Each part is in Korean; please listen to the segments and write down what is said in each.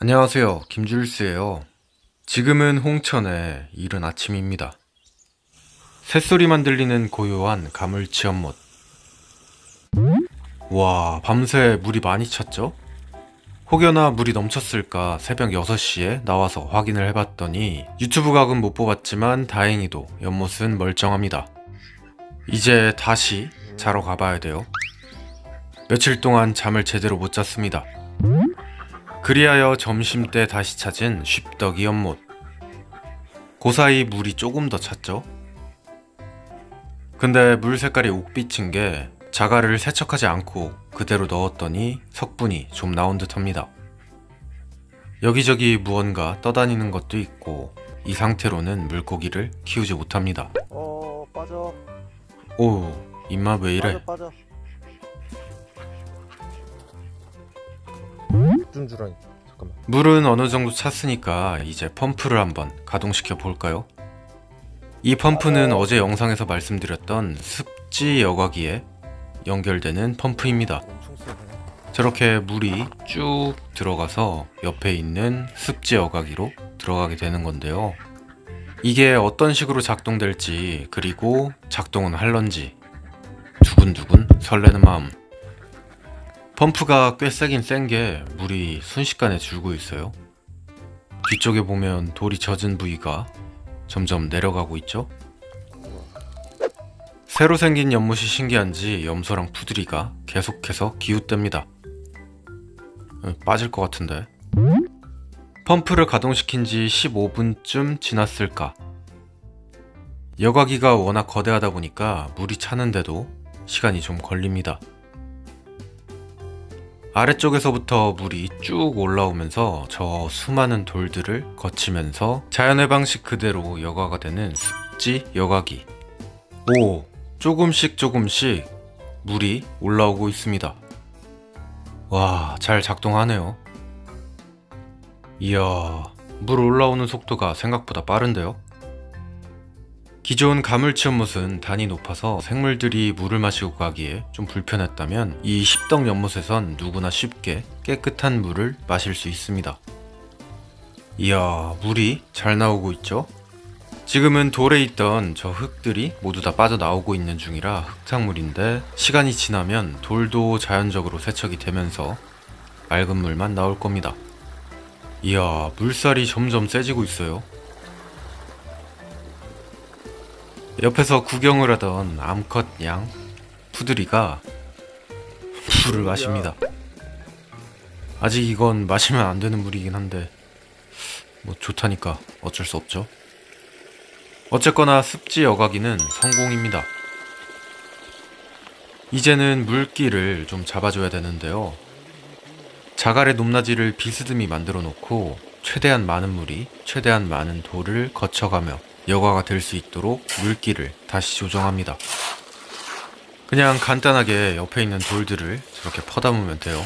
안녕하세요. 김줄수예요. 지금은 홍천의 이른 아침입니다. 새소리만 들리는 고요한 가물치 연못. 와, 밤새 물이 많이 찼죠? 혹여나 물이 넘쳤을까 새벽 6시에 나와서 확인을 해봤더니 유튜브 각은 못 뽑았지만 다행히도 연못은 멀쩡합니다. 이제 다시 자러 가봐야 돼요. 며칠 동안 잠을 제대로 못 잤습니다. 그리하여 점심때 다시 찾은 쉽덕이 연못. 고사이 물이 조금 더 찼죠? 근데 물 색깔이 옥빛인 게 자갈을 세척하지 않고 그대로 넣었더니 석분이 좀 나온 듯 합니다. 여기저기 무언가 떠다니는 것도 있고 이 상태로는 물고기를 키우지 못합니다. 빠져. 오, 입맛 왜 이래? 빠져. 좀 주라니. 잠깐만. 물은 어느 정도 찼으니까 이제 펌프를 한번 가동시켜 볼까요? 이 펌프는 어제 영상에서 말씀드렸던 습지 여과기에 연결되는 펌프입니다. 엄청 세네. 저렇게 물이 쭉 들어가서 옆에 있는 습지 여과기로 들어가게 되는 건데요. 이게 어떤 식으로 작동될지, 그리고 작동은 할런지 두근두근 설레는 마음. 펌프가 꽤 세긴 센 게 물이 순식간에 줄고 있어요. 뒤쪽에 보면 돌이 젖은 부위가 점점 내려가고 있죠. 새로 생긴 연못이 신기한지 염소랑 푸들이가 계속해서 기웃댑니다. 빠질 것 같은데. 펌프를 가동시킨 지 15분쯤 지났을까. 여과기가 워낙 거대하다 보니까 물이 차는데도 시간이 좀 걸립니다. 아래쪽에서부터 물이 쭉 올라오면서 저 수많은 돌들을 거치면서 자연의 방식 그대로 여과가 되는 습지 여과기. 오, 조금씩 물이 올라오고 있습니다. 와, 잘 작동하네요. 이야, 물 올라오는 속도가 생각보다 빠른데요? 기존 가물치 연못은 단이 높아서 생물들이 물을 마시고 가기에 좀 불편했다면 이 십덕 연못에선 누구나 쉽게 깨끗한 물을 마실 수 있습니다. 이야, 물이 잘 나오고 있죠? 지금은 돌에 있던 저 흙들이 모두 다 빠져나오고 있는 중이라 흙탕물인데 시간이 지나면 돌도 자연적으로 세척이 되면서 맑은 물만 나올 겁니다. 이야, 물살이 점점 세지고 있어요. 옆에서 구경을 하던 암컷 양 푸들이가 물을 마십니다. 아직 이건 마시면 안 되는 물이긴 한데 뭐 좋다니까 어쩔 수 없죠. 어쨌거나 습지 여과기는 성공입니다. 이제는 물기를 좀 잡아줘야 되는데요. 자갈의 높낮이를 비스듬히 만들어 놓고 최대한 많은 물이 최대한 많은 돌을 거쳐가며 여과가 될 수 있도록 물기를 다시 조정합니다. 그냥 간단하게 옆에 있는 돌들을 저렇게 퍼담으면 돼요.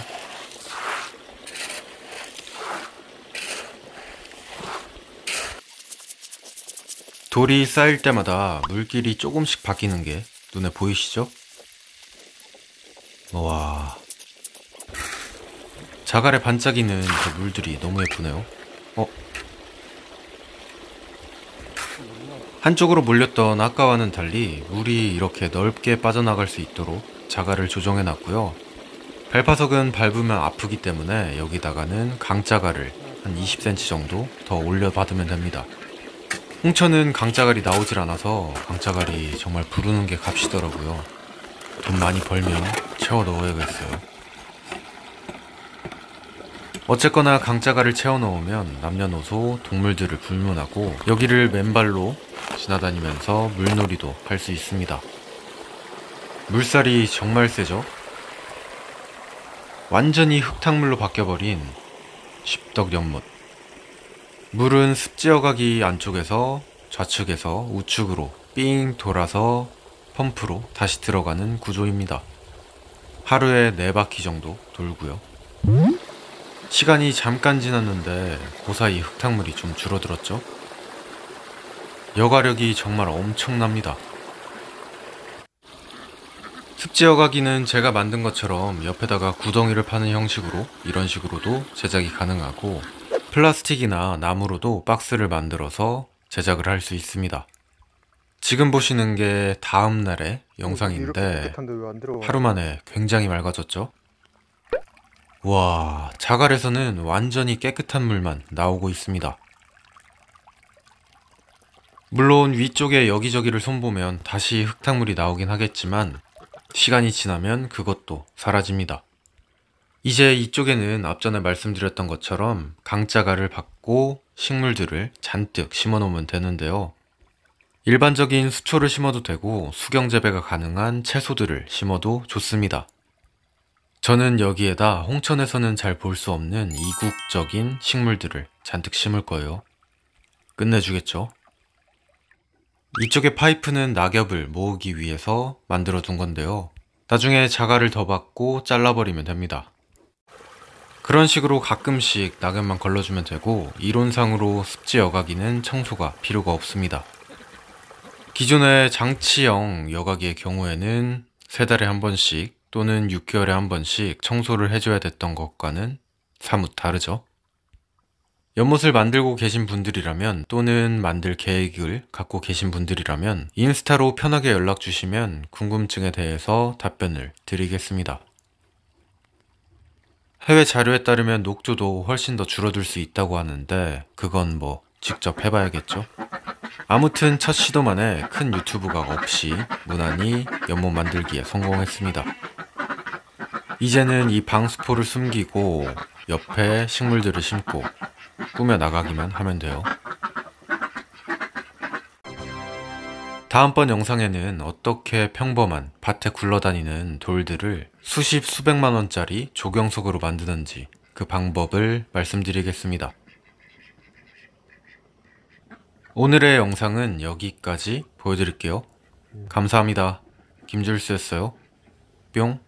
돌이 쌓일 때마다 물길이 조금씩 바뀌는 게 눈에 보이시죠? 와, 자갈에 반짝이는 그 물들이 너무 예쁘네요. 한쪽으로 몰렸던 아까와는 달리 물이 이렇게 넓게 빠져나갈 수 있도록 자갈을 조정해 놨고요. 벨파석은 밟으면 아프기 때문에 여기다가는 강자갈을 한 20cm 정도 더 올려받으면 됩니다. 홍천은 강자갈이 나오질 않아서 강자갈이 정말 부르는 게 값이더라고요. 돈 많이 벌면 채워 넣어야겠어요. 어쨌거나 강자갈을 채워 넣으면 남녀노소 동물들을 불문하고 여기를 맨발로 지나다니면서 물놀이도 할 수 있습니다. 물살이 정말 세죠? 완전히 흙탕물로 바뀌어버린 십덕 연못. 물은 습지 여과기 안쪽에서 좌측에서 우측으로 삥 돌아서 펌프로 다시 들어가는 구조입니다. 하루에 4바퀴 정도 돌고요. 시간이 잠깐 지났는데 그 사이 흙탕물이 좀 줄어들었죠? 여과력이 정말 엄청납니다. 습지 여과기는 제가 만든 것처럼 옆에다가 구덩이를 파는 형식으로 이런 식으로도 제작이 가능하고 플라스틱이나 나무로도 박스를 만들어서 제작을 할 수 있습니다. 지금 보시는 게 다음 날의 이렇게 영상인데 깨끗한데 왜 안 들어가? 하루 만에 굉장히 맑아졌죠? 와, 자갈에서는 완전히 깨끗한 물만 나오고 있습니다. 물론 위쪽에 여기저기를 손보면 다시 흙탕물이 나오긴 하겠지만 시간이 지나면 그것도 사라집니다. 이제 이쪽에는 앞전에 말씀드렸던 것처럼 강자갈을 받고 식물들을 잔뜩 심어 놓으면 되는데요. 일반적인 수초를 심어도 되고 수경재배가 가능한 채소들을 심어도 좋습니다. 저는 여기에다 홍천에서는 잘 볼 수 없는 이국적인 식물들을 잔뜩 심을 거예요. 끝내주겠죠? 이쪽의 파이프는 낙엽을 모으기 위해서 만들어 둔 건데요. 나중에 자갈을 더 받고 잘라버리면 됩니다. 그런 식으로 가끔씩 낙엽만 걸러주면 되고 이론상으로 습지 여과기는 청소가 필요가 없습니다. 기존의 장치형 여과기의 경우에는 3달에 한 번씩 또는 6개월에 한 번씩 청소를 해줘야 됐던 것과는 사뭇 다르죠. 연못을 만들고 계신 분들이라면 또는 만들 계획을 갖고 계신 분들이라면 인스타로 편하게 연락 주시면 궁금증에 대해서 답변을 드리겠습니다. 해외 자료에 따르면 녹조도 훨씬 더 줄어들 수 있다고 하는데 그건 뭐 직접 해봐야겠죠? 아무튼 첫 시도만에 큰 유튜브가 없이 무난히 연못 만들기에 성공했습니다. 이제는 이 방수포를 숨기고 옆에 식물들을 심고 꾸며 나가기만 하면 돼요. 다음번 영상에는 어떻게 평범한 밭에 굴러다니는 돌들을 수십 수백만 원짜리 조경석으로 만드는지 그 방법을 말씀드리겠습니다. 오늘의 영상은 여기까지 보여드릴게요. 감사합니다. 김줄수였어요. 뿅.